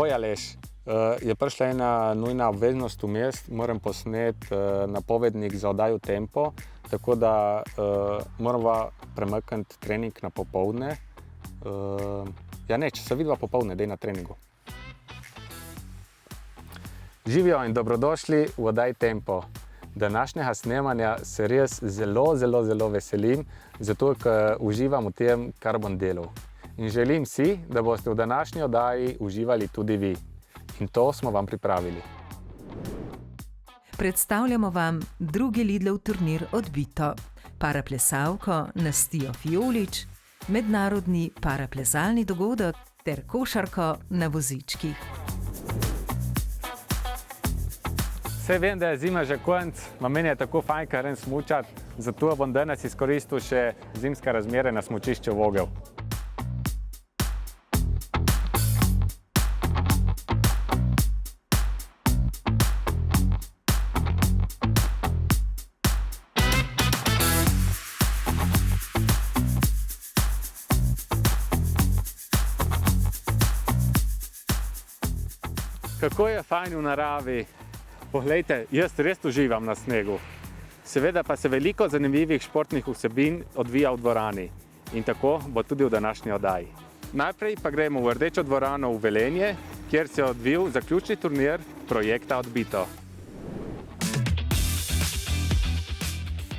Takoj, Aleš. Je prišla ena nujna obveznost vmes, moram posneti napovednik za oddajo Tempo, tako da moramo premakniti trening na popoldne. Če se vidva popoldne, dej na treningu. Živijo in dobrodošli v oddaji Tempo. Današnjega snemanja se res zelo veselim, zato ker uživam v tem, kar bom delal. In želim si, da boste v današnji oddaji uživali tudi vi. In to smo vam pripravili. Predstavljamo vam drugi Lidlov turnir Odbito. Paraplesalko Nastijo Fiolič, mednarodni paraplezalni dogodek ter košarko na vozičkih. Saj vem, da je zima že konec, meni je tako fajn kar smučati, zato bom danes izkoristil še zimske razmere na smučišču Vogel. Kako je fajn v naravi. Poglejte, jaz res uživam na snegu. Seveda pa se veliko zanimivih športnih vsebin odvija v dvorani. In tako bo tudi v današnji oddaji. Najprej pa gremo v Rdečo dvorano v Velenje, kjer se je odvil zaključni turnir projekta Odbito.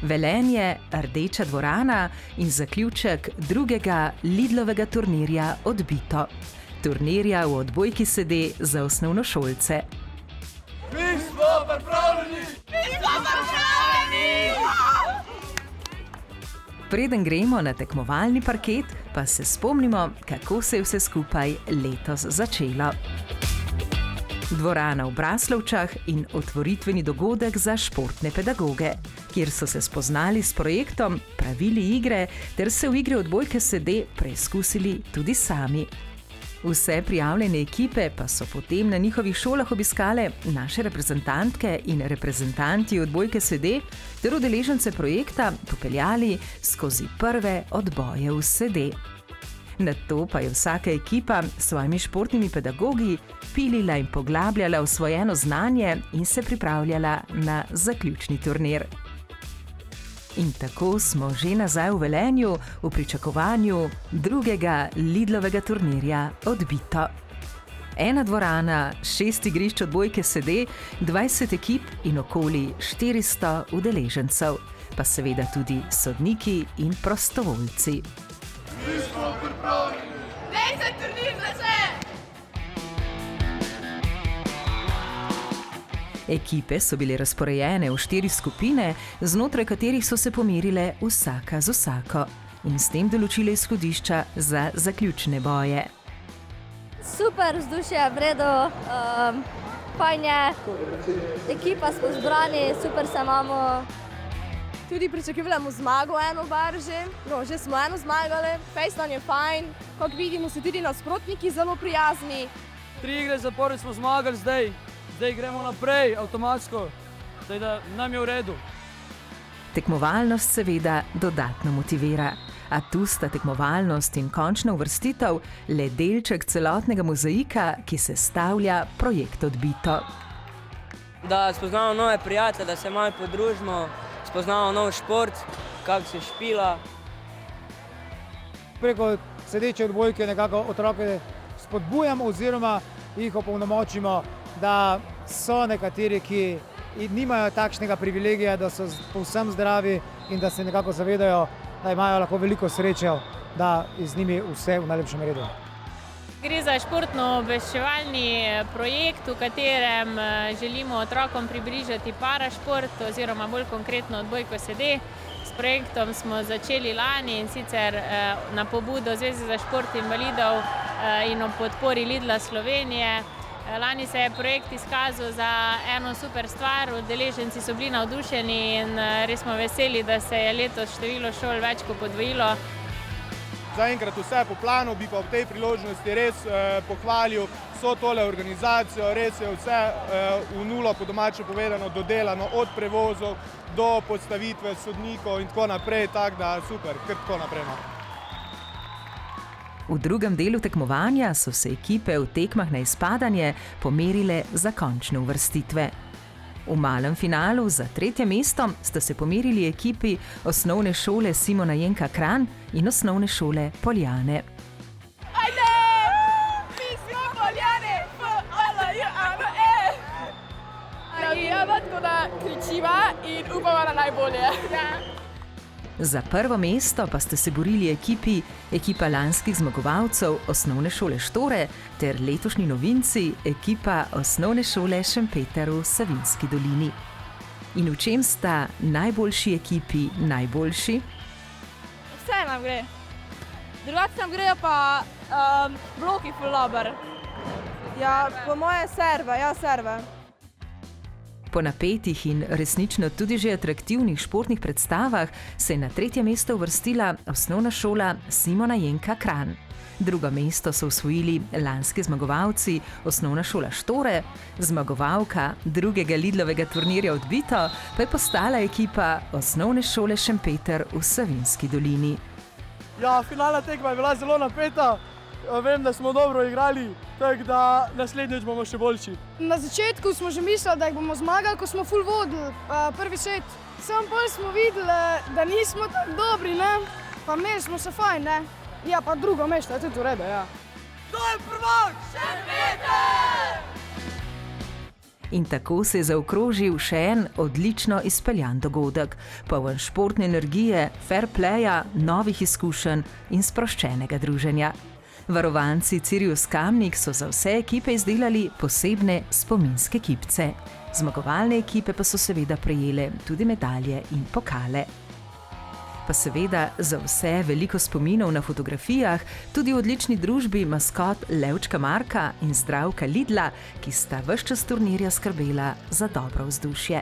Velenje, Rdeča dvorana in zaključek drugega Lidlovega turnirja Odbito. Turnirja v odbojki sede za osnovnošolce. Mi smo pripravljeni! Preden gremo na tekmovalni parket, pa se spomnimo, kako se je vse skupaj letos začelo. Dvorana v Braslovčah in otvoritveni dogodek za športne pedagoge, kjer so se spoznali s projektom, pravili igre ter se v igri odbojke sede preizkusili tudi sami. Vse prijavljene ekipe pa so potem na njihovih šolah obiskale naše reprezentantke in reprezentanti odbojke sede ter udeležence projekta popeljali skozi prve odboje v sede. Nato pa je vsaka ekipa s svojimi športnimi pedagogi pilila in poglabljala osvojeno znanje in se pripravljala na zaključni turnir. In tako smo že nazaj v Velenju v pričakovanju drugega Lidlovega turnirja Odbito. Ena dvorana, 6 igrišč odbojke sede, 20 ekip in okoli 400 udeležencev, pa seveda tudi sodniki in prostovoljci. Mi smo pripravljeni! Dej se turnir začne! Ekipe so bile razporejene v 4 skupine, znotraj katerih so se pomerile vsaka z vsako in s tem določile izhodišča za zaključne boje. Super vzdušje, v redu, fajn je, ekipa smo zbrani, super se imamo. Tudi pričakujemo zmago eno bar že, že smo eno zmagali, fejs nam je fajn, kot vidimo so tudi nasprotniki zelo prijazni. 3 igre zapored smo zmagali zdaj gremo naprej, avtomatsko, da nam je v redu. Tekmovalnost seveda dodatno motivira, a tu sta tekmovalnost in končna uvrstitev le delček celotnega mozaika, ki sestavlja projekt Odbito. Da spoznamo nove prijatelje, da se malo podružimo, spoznamo nov šport, kako se špila. Preko sedeče odbojke nekako otroke spodbujamo oziroma jih opolnomočimo, da so nekateri, ki nimajo takšnega privilegija, da so povsem zdravi in da se nekako zavedajo, da imajo lahko veliko sreče, da je z njimi vse v najlepšem redu. Gre za športno-obveščevalni projekt, v katerem želimo otrokom približati parašport oziroma bolj konkretno odbojko sede. S projektom smo začeli lani in sicer na pobudo Zveze za šport invalidov in ob podpori Lidla Slovenije. Lani se je projekt izkazal za eno super stvar, udeleženci so bili navdušeni in res smo veseli, da se je letos število šol več kot podvojilo. Zaenkrat vse po planu, bi pa v tej priložnosti res pohvalil vso tole organizacijo, res je vse v nulo, po domače povedano, dodelano, od prevozov do postavitve sodnikov in tako naprej, tako da super, kar tako naprej. V drugem delu tekmovanja so se ekipe v tekmah na izpadanje pomerile za končne uvrstitve. V malem finalu za 3. mesto sta se pomerili ekipi osnovne šole Simona Jenka Kranj in osnovne šole Poljane. Ajde! Mi smo Poljane! P-O-L-J-A-N-E! Navijamo, tako da kričiva in upamo na najbolje. Za prvo mesto pa sta se borili ekipa lanskih zmagovalcev osnovne šole Štore ter letošnji novinci ekipa osnovne šole Šempeter v Savinjski dolini. In v čem sta najboljši ekipi najboljši? Vse nam gre. Drugače nam grejo pa bloki ful dober. Ja, po moje serve. Po napetih in resnično tudi že atraktivnih športnih predstavah se je na 3. mesto uvrstila osnovna šola Simona Jenka Kranj. Drugo mesto so osvojili lanski zmagovalci osnovna šola Štore, zmagovalka drugega Lidlovega turnirja Odbito pa je postala ekipa osnovne šole Šempeter v Savinjski dolini. Ja, finalna tekma je bila zelo napeta. Vem, da smo dobro igrali, tako da naslednjič bomo še boljši. Na začetku smo že mislili, da jih bomo zmagali, ko smo ful vodili prvi set. Samo bolj smo videli, da nismo tako dobri, ne? Pa imeli smo se fajn, ne? Ja, pa drugo mesto je tudi v redu, ja. To je prvak! Šempeter! In tako se je zaokrožil še en odlično izpeljan dogodek, poln športne energije, fair playa, novih izkušenj in sproščenega druženja. Varovanci Cirius Kamnik so za vse ekipe izdelali posebne spominske kipce. Zmagovalne ekipe pa so seveda prejele tudi medalje in pokale. Pa seveda za vse veliko spominov na fotografijah, tudi v odlični družbi maskot Levčka Marka in Zdravka Lidla, ki sta ves čas turnirja skrbela za dobro vzdušje.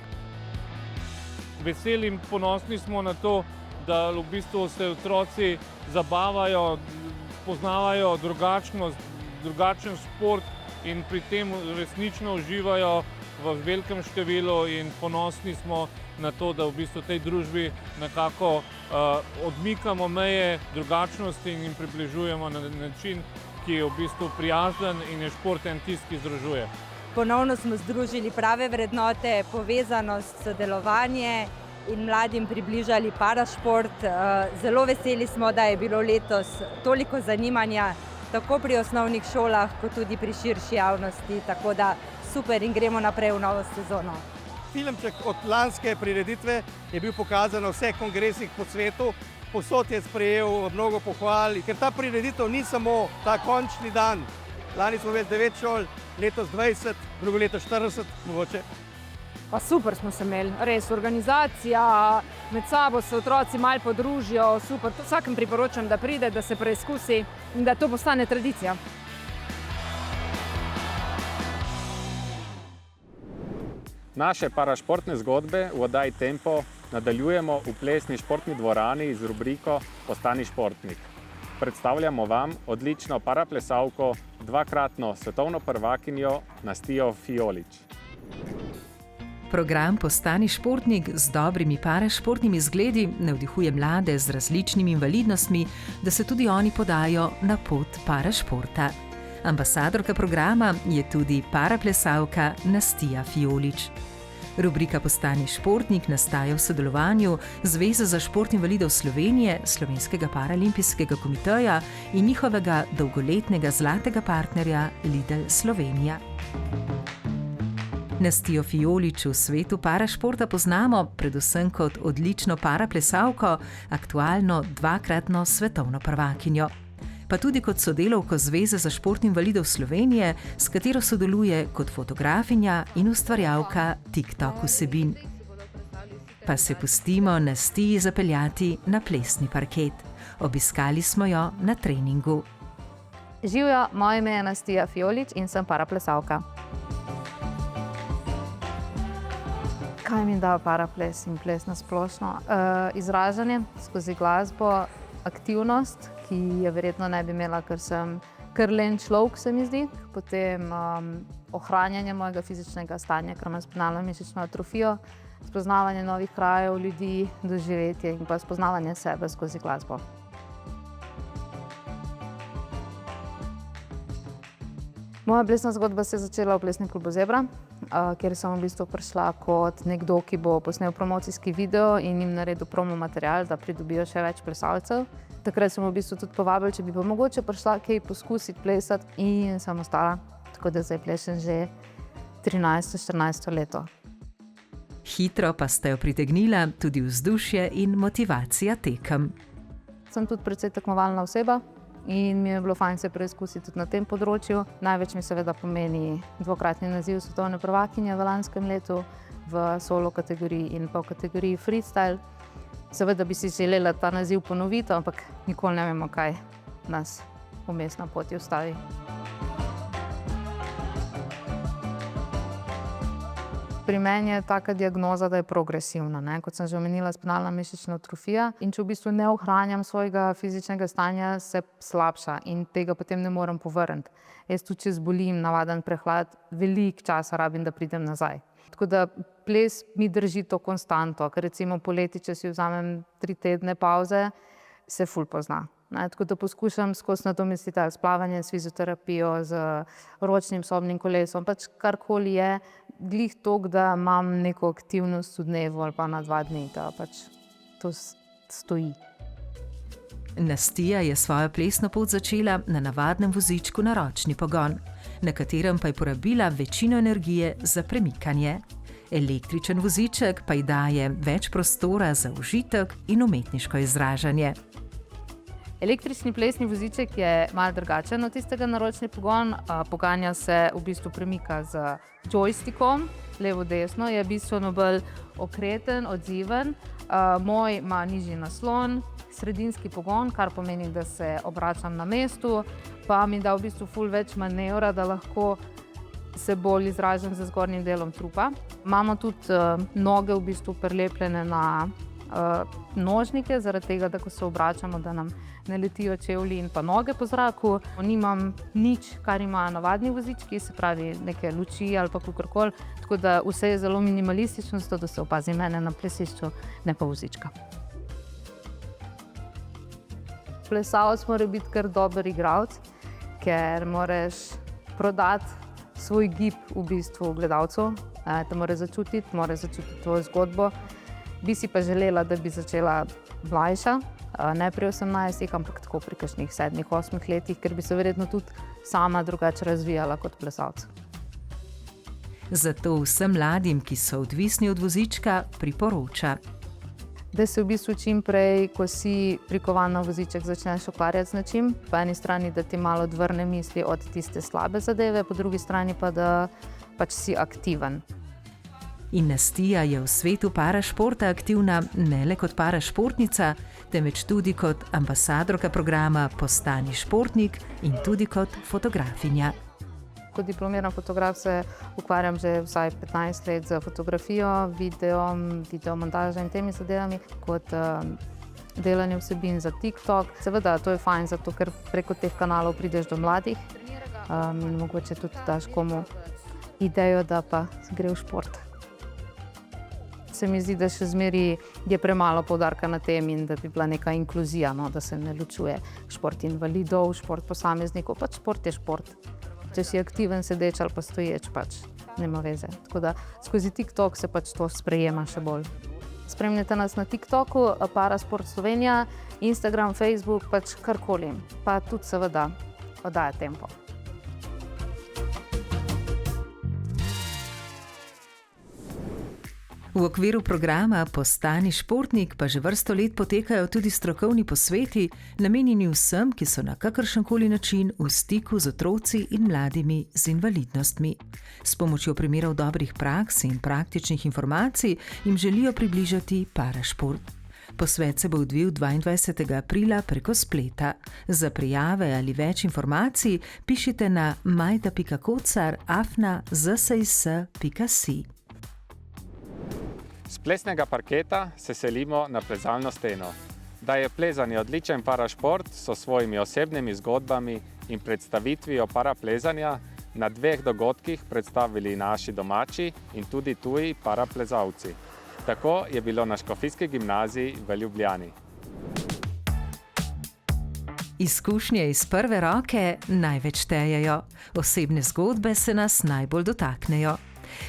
Veseli in ponosni smo na to, da v bistvu se otroci zabavajo, poznavajo drugačen šport in pri tem resnično uživajo v velikem številu in ponosni smo na to, da v bistvu tej družbi nekako odmikamo meje drugačnosti in jim približujemo na način, ki je v bistvu prijazen in je šport en tisti, ki združuje. Ponovno smo združili prave vrednote, povezanost, sodelovanje in mladim približali parašport. Zelo veseli smo, da je bilo letos toliko zanimanja, tako pri osnovnih šolah, kot tudi pri širši javnosti, tako da super in gremo naprej v novo sezono. Filmček od lanske prireditve je bil pokazan na vseh kongresih po svetu, povsod je sprejel mnogo pohval, ker ta prireditev ni samo ta končni dan. Lani smo imeli 9 šol, letos 20, drugo leto 40 mogoče. Pa super smo se imeli, res organizacija, med sabo se otroci malo podružijo, super. Vsakem priporočam, da pride, da se preizkusi in da to postane tradicija. Naše parašportne zgodbe v oddaji Tempo nadaljujemo v plesni športni dvorani z rubriko Postani športnik. Predstavljamo vam odlično paraplesalko, dvakratno svetovno prvakinjo Nastijo Fiolič. Program Postani športnik z dobrimi parašportnimi izgledi navdihuje mlade z različnimi invalidnostmi, da se tudi oni podajo na pot parašporta. Ambasadorka programa je tudi paraplesalka Nastija Fiolič. Rubrika Postani športnik nastaja v sodelovanju Zveze za šport invalidov Slovenije, Slovenskega paralimpijskega komiteja in njihovega dolgoletnega zlatega partnerja Lidl Slovenija. Nastijo Fiolič v svetu parašporta poznamo predvsem kot odlično paraplesalko, aktualno dvakratno svetovno prvakinjo. Pa tudi kot sodelavko Zveze za šport invalidov Slovenije, s katero sodeluje kot fotografinja in ustvarjalka TikTok vsebin. Pa se pustimo Nastiji zapeljati na plesni parket. Obiskali smo jo na treningu. Živjo, moje ime je Nastija Fiolič in sem paraplesalka. Kaj mi da paraples in ples na splošno? Izražanje skozi glasbo, aktivnost, ki je verjetno ne bi imela, ker sem kar len človek, se mi zdi. Potem ohranjanje mojega fizičnega stanja, ker imam spinalno mišično atrofijo, spoznavanje novih krajev, ljudi, doživetje in pa spoznavanje sebe skozi glasbo. Moja plesna zgodba se je začela v plesnem klubu Zebra, kjer sem v bistvu prišla kot nekdo, ki bo posnel promocijski video in jim naredil promo material, da pridobijo še več plesalcev. Takrat sem v bistvu tudi povabila, če bi pa mogoče prišla kaj poskusiti plesati in sem ostala. Tako da zdaj plešem že 13-14 leto. Hitro pa ste jo pritegnila tudi vzdušje in motivacija tekem. Sem tudi precej tekmovalna oseba in mi je bilo fajn se preizkusiti tudi na tem področju. Največ mi seveda pomeni dvokratni naziv svetovne prvakinje v lanskem letu v solo kategoriji in pa v kategoriji freestyle. Seveda bi si želela ta naziv ponoviti, ampak nikoli ne vemo, kaj nas vmes na poti ustavi. Pri meni je taka diagnoza, da je progresivna. Kot sem že omenila, spinalna mišična atrofija. In če v bistvu ne ohranjam svojega fizičnega stanja, se slabša in tega potem ne morem povrniti. Jaz tudi, če zbolim navaden prehlad, veliko časa rabim, da pridem nazaj. Tako da ples mi drži to konstanto, ker recimo poleti, če si vzamem 3 tedne pauze, se ful pozna. Tako da poskušam skozi nadomestiti s plavanjem, s fizioterapijo, z ročnim sobnim kolesom, pač karkoli je, glih toliko, da imam neko aktivnost v dnevu ali pa na 2 dni, da pač to stoji. Nastija je svojo plesno pot začela na navadnem vozičku na ročni pogon, na katerem pa je porabila večino energije za premikanje. Električen voziček pa ji daje več prostora za užitek in umetniško izražanje. Električni plesni voziček je malo drugačen od tistega na ročni pogon. Poganja se v bistvu premika z joystickom, levo-desno, je bistveno bolj okreten, odziven. Moj ima nižji naslon, sredinski pogon, kar pomeni, da se obračam na mestu, pa mi da v bistvu ful več manevra, da lahko se bolj izražam z zgornjim delom trupa. Imamo tudi noge v bistvu prilepljene na nožnike, zaradi tega, da ko se obračamo, da nam ne letijo čevlji in pa noge po zraku. Nimam nič, kar ima navadni vozički, se pravi neke luči ali pa kakorkoli, tako da vse je zelo minimalistično, zato da se opazi mene na plesišču, ne pa vozička. Plesalec mora biti kar dober igralec, ker moraš prodati svoj gib v bistvu gledalcu, te mora začutiti tvojo zgodbo. Bi si pa želela, da bi začela mlajša, ne pri 18, ampak tako pri kakšnih 7-8 letih, ker bi se verjetno tudi sama drugače razvijala kot plesalec. Zato vsem mladim, ki so odvisni od vozička, priporoča, da se v bistvu čim prej, ko si prikovan na voziček, začneš ukvarjati z nečim. Po eni strani, da ti malo odvrne misli od tiste slabe zadeve, po drugi strani pa, da pač si aktiven. In Nastija je v svetu parašporta aktivna ne le kot parašportnica, temveč tudi kot ambasadorka programa Postani športnik in tudi kot fotografinja. Kot diplomiran fotograf se ukvarjam že vsaj 15 let z fotografijo, videomontažo in temi zadevami, kot delanje vsebin za TikTok. Seveda, to je fajn, zato ker preko teh kanalov prideš do mladih in mogoče tudi daš komu idejo, da pa gre v šport. Se mi zdi, da še zmeri je premalo poudarka na tem in da bi bila neka inkluzija, da se ne ločuje šport invalidov, šport posameznikov, pač šport je šport. Če si aktiven, sedeč ali pa stoječ, pač nema veze. Tako da skozi TikTok se pač to sprejema še bolj. Spremljate nas na TikToku, Parasport Slovenija, Instagram, Facebook, pač karkoli. Pa tudi seveda oddaja Tempo. V okviru programa Postani športnik pa že vrsto let potekajo tudi strokovni posveti, namenjeni vsem, ki so na kakršenkoli način v stiku z otroci in mladimi z invalidnostmi. S pomočjo primerov dobrih praks in praktičnih informacij jim želijo približati parašport. Posvet se bo odvil 22. aprila preko spleta. Za prijave ali več informacij pišite na majda.kocar@zsis.si. Z plesnega parketa se selimo na plezalno steno. Da je plezanje odličen parašport, so svojimi osebnimi zgodbami in predstavitvijo paraplezanja na 2 dogodkih predstavili naši domači in tudi tuji paraplezalci. Tako je bilo na Škofijski gimnaziji v Ljubljani. Izkušnje iz prve roke največ štejejo, osebne zgodbe se nas najbolj dotaknejo.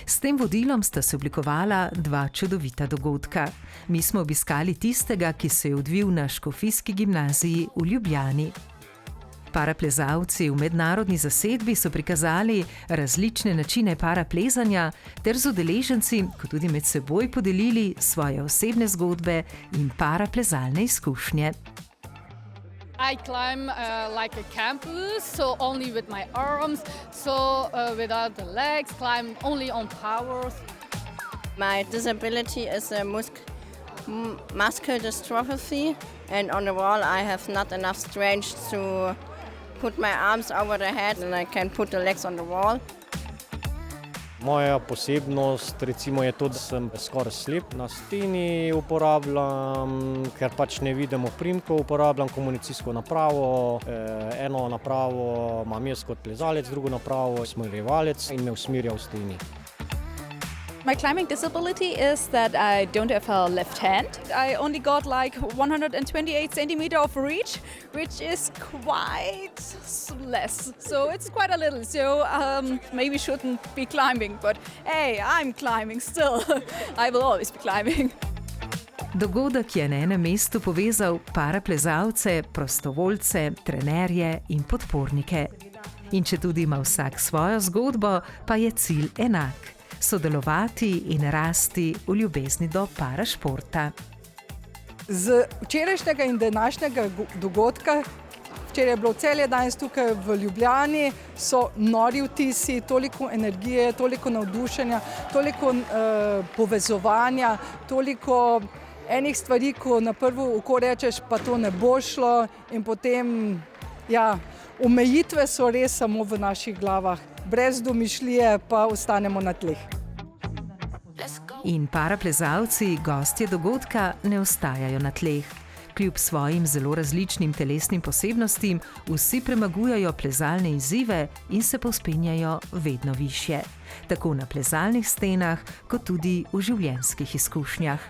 S tem vodilom sta se oblikovala dva čudovita dogodka. Mi smo obiskali tistega, ki se je odvil na Škofijski gimnaziji v Ljubljani. Paraplezalci v mednarodni zasedbi so prikazali različne načine paraplezanja ter z udeleženci, kot tudi med seboj podelili svoje osebne zgodbe in paraplezalne izkušnje. I climb like a campus, so only with my arms, so without the legs, climb only on powers. My disability is a muscular dystrophy, and on the wall I have not enough strength to put my arms over the head and I can put the legs on the wall. Moja posebnost recimo je to, da sem skoraj slep. Na steni uporabljam, ker pač ne vidim oprimkov, uporabljam komunicijsko napravo. Eno napravo imam jaz kot plezalec, drugo napravo usmerjevalec in me usmerja v steni. My climbing disability is that I don't have a left hand. I only got like 128 centimeters of reach, which is quite less. So it's quite a little. So maybe shouldn't be climbing, but hey, I'm climbing still. I will always be climbing. Dogodek je na enem mestu povezal paraplezalce, prostovoljce, trenerje in podpornike. In če tudi ima vsak svojo zgodbo, pa je cilj enak. Sodelovati in rasti v ljubezni do parašporta. Z včerajšnjega in današnjega dogodka, včeraj je bilo celje danes tukaj v Ljubljani, so nori vtisi, toliko energije, toliko navdušenja, toliko povezovanja, toliko enih stvari, ko na prvo oko rečeš, pa to ne bo šlo, in potem, ja, omejitve so res samo v naših glavah. Brez domišljije pa ostanemo na tleh. In paraplezalci, gostje dogodka, ne ostajajo na tleh. Kljub svojim zelo različnim telesnim posebnostim, vsi premagujejo plezalne izzive in se povzpenjajo vedno višje. Tako na plezalnih stenah, kot tudi v življenjskih izkušnjah.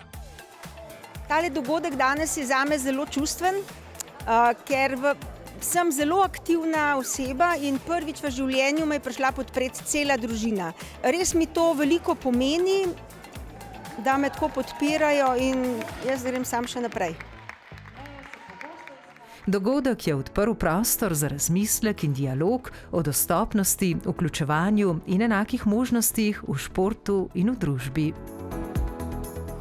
Tale dogodek danes je zame zelo čustven, ker sem zelo aktivna oseba in prvič v življenju me je prišla podpreti cela družina. Res mi to veliko pomeni, da me tako podpirajo in jaz grem sam še naprej. Dogodek je odprl prostor za razmislek in dialog o dostopnosti, vključevanju in enakih možnostih v športu in v družbi.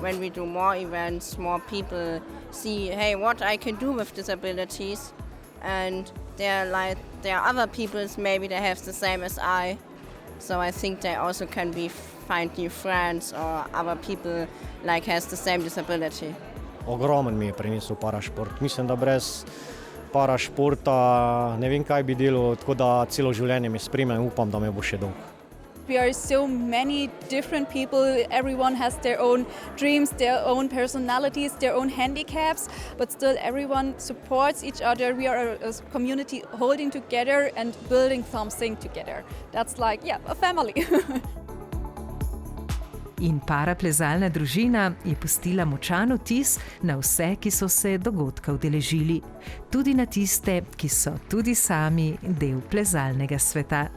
When we do more events, more people see, hey, what I can do with disabilities. And there are other people, maybe they have the same as I. So I think they also can find new friends or other people like has the same disability. Ogromen mi je prinesel parašport. Mislim, da brez parašporta ne vem, kaj bi delal, tako da celo življenje me spremlja in upam, da me bo še dolgo. We are so many different people. Everyone has their own dreams, their own personalities, their own handicaps, but still everyone supports each other. We are a community holding together and building something together. That's like, yeah, a family. In paraplezalna družina je pustila močan vtis na vse, ki so se dogodka udeležili. Tudi na tiste, ki so tudi sami del plezalnega sveta.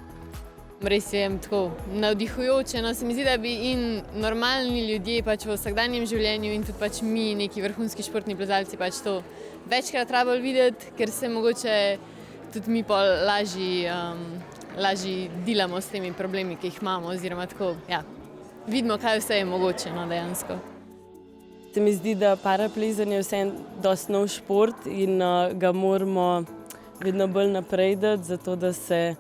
Res je tako navdihujoče. No, se mi zdi, da bi in normalni ljudje pač v vsakdanjem življenju in tudi pač mi, neki vrhunski športni plezalci, pač to večkrat rabili videti, ker se mogoče tudi mi pol lažji dilamo s temi problemi, ki jih imamo, oziroma tako, ja, vidimo, kaj vse je mogoče, no, dejansko. Se mi zdi, da paraplezanje je vseeno dosti nov šport in ga moramo vedno bolj naprej dati, zato da se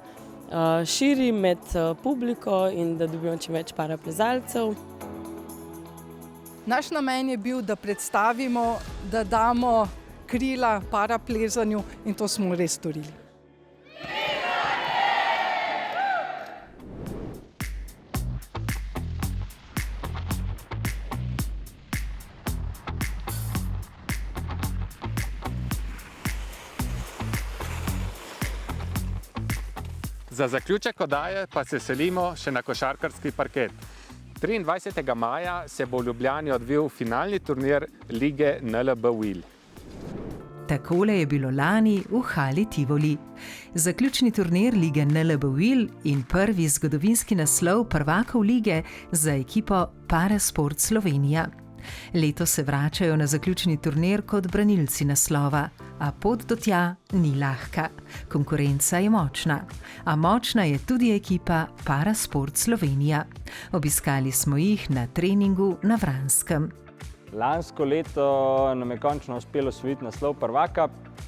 širi med publiko in da dobimo čim več paraplezalcev. Naš namen je bil, da predstavimo, da damo krila paraplezanju in to smo res storili. Za zaključek oddaje pa se selimo še na košarkarski parket. 23. maja se bo v Ljubljani odvil finalni turnir lige NLB Wheel. Takole je bilo lani v hali Tivoli. Zaključni turnir lige NLBWIL in prvi zgodovinski naslov prvakov lige za ekipo Parasport Slovenija. Letos se vračajo na zaključni turnir kot branilci naslova, a pot do tja ni lahka. Konkurenca je močna, a močna je tudi ekipa Parasport Slovenija. Obiskali smo jih na treningu na Vranskem. Lansko leto nam je končno uspelo osvojiti naslov prvaka.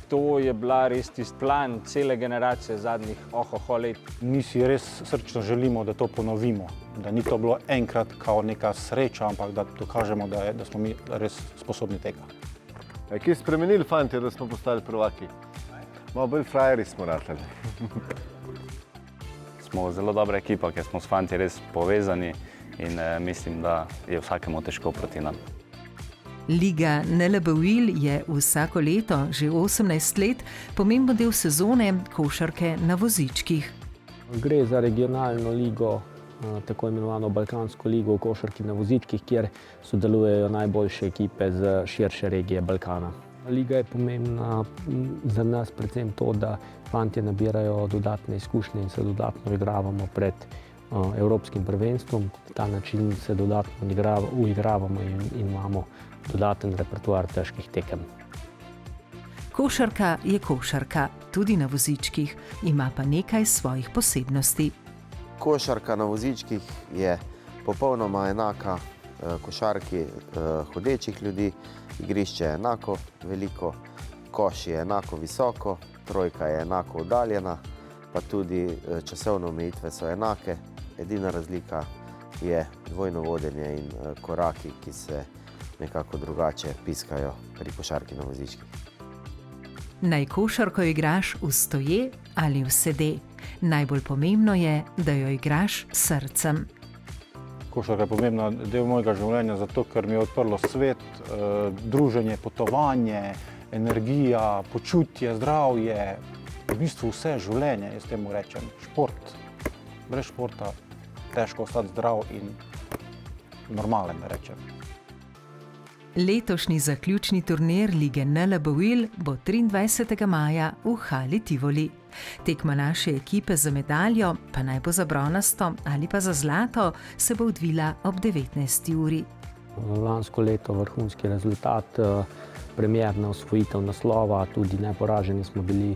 To je bila res tisti plan cele generacije zadnjih let. Mi si res srčno želimo, da to ponovimo. Da ni to bilo enkrat kao neka sreča, ampak da dokažemo, da smo mi res sposobni tega. Kaj spremenili fantje, da smo postali prvaki? Malo bolj frajeri smo ratali. Smo zelo dobra ekipa, ker smo s fantje res povezani in mislim, da je vsakemu težko proti nam. Liga NLBWIL je vsako leto, že 18 let, pomemben del sezone košarke na vozičkih. Gre za regionalno ligo, tako imenovano Balkansko ligo v košarki na vozičkih, kjer sodelujejo najboljše ekipe z širše regije Balkana. Liga je pomembna za nas predvsem to, da fantje nabirajo dodatne izkušnje in se dodatno igravamo pred evropskim prvenstvom. Na ta način se dodatno uigravamo in imamo dodaten repertoar težkih tekem. Košarka je košarka, tudi na vozičkih, ima pa nekaj svojih posebnosti. Košarka na vozičkih je popolnoma enaka košarki hodečih ljudi. Igrišče je enako veliko, koš je enako visoko, trojka je enako oddaljena, pa tudi časovne omejitve so enake. Edina razlika je dvojno vodenje in koraki, ki se nekako drugače piskajo pri košarki na vozičkih. Naj košarko igraš v stoje ali v sede. Najbolj pomembno je, da jo igraš s srcem. Košarka je pomembna del mojega življenja, zato ker mi je odprlo svet, druženje, potovanje, energija, počutje, zdravje, v bistvu vse življenje, jaz temu rečem, šport. Brez športa težko ostati zdrav in normalen, da rečem. Letošnji zaključni turnir lige NLBWIL bo 23. maja v hali Tivoli. Tekma naše ekipe za medaljo, pa naj bo za bronasto ali pa za zlato, se bo odvila ob 19. uri. Lansko leto vrhunski rezultat, premierna osvojitev naslova, tudi neporaženi smo bili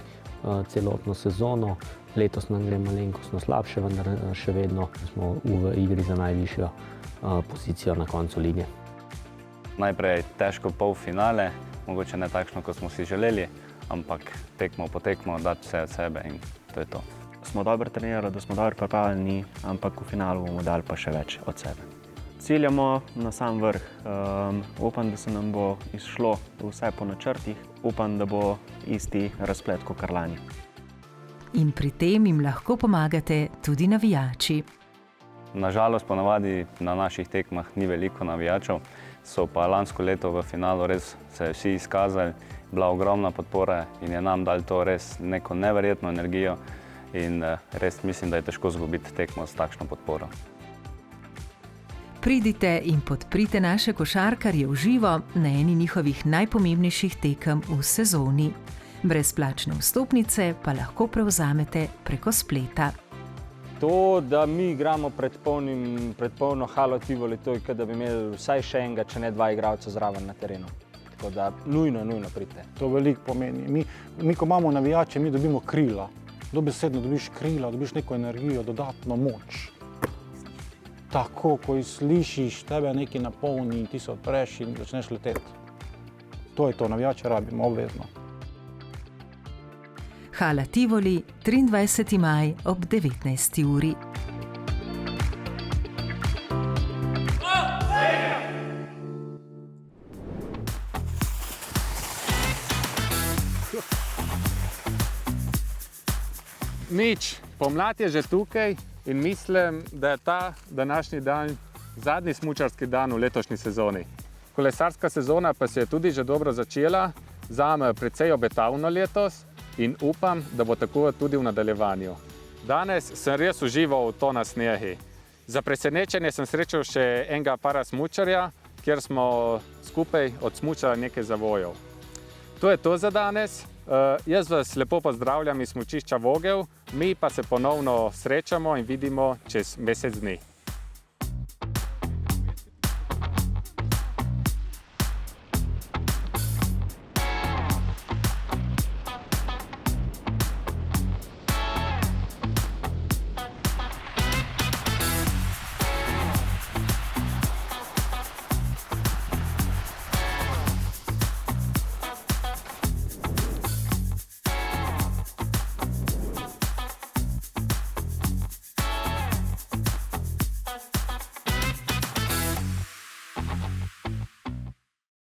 celotno sezono. Letos nam gre malenkostno slabše, vendar še vedno smo v igri za najvišjo pozicijo na koncu lige. Najprej težko polfinale, mogoče ne takšno, kot smo si želeli, ampak tekmo po tekmo dati vse od sebe in to je to. Smo dobro trenirali, da smo dobro pripravljeni, ampak v finalu bomo dali pa še več od sebe. Ciljamo na sam vrh. Upam, da se nam bo izšlo vse po načrtih. Upam, da bo isti razplet kot lani. In pri tem jim lahko pomagate tudi navijači. Nažalost, ponavadi na naših tekmah ni veliko navijačev, so pa lansko leto v finalu res se vsi izkazali, bila ogromna podpora in je nam dali to res neko neverjetno energijo in res mislim, da je težko izgubiti tekmo s takšno podporo. Pridite in podprite naše košarkarje v živo na eni njihovih najpomembnejših tekem v sezoni. Brezplačne vstopnice pa lahko prevzamete preko spleta. To, da mi igramo pred polno halo Tivoli, to je, da bi imeli vsaj še enega, če ne dva igralca zraven na terenu. Tako da nujno pridite. To veliko pomeni. Mi, ko imamo navijače, mi dobimo krila. Dobesedno dobiš krila, dobiš neko energijo, dodatno moč. Tako, ko slišiš, tebe nekaj napolni in ti se odpreš in začneš leteti. To je to, navijače rabimo, obvezno. Hala Tivoli, 23. maj ob 19. uri. Nič, pomlad je že tukaj in mislim, da je ta današnji dan zadnji smučarski dan v letošnji sezoni. Kolesarska sezona pa se je tudi že dobro začela, zame precej obetavno letos in upam, da bo tako tudi v nadaljevanju. Danes sem res užival v to na snegi. Za presenečenje sem srečal še enega para smučarja, kjer smo skupaj odsmučali nekaj zavojev. To je to za danes. Jaz vas lepo pozdravljam iz smučišča Vogel, mi pa se ponovno srečamo in vidimo čez mesec dni.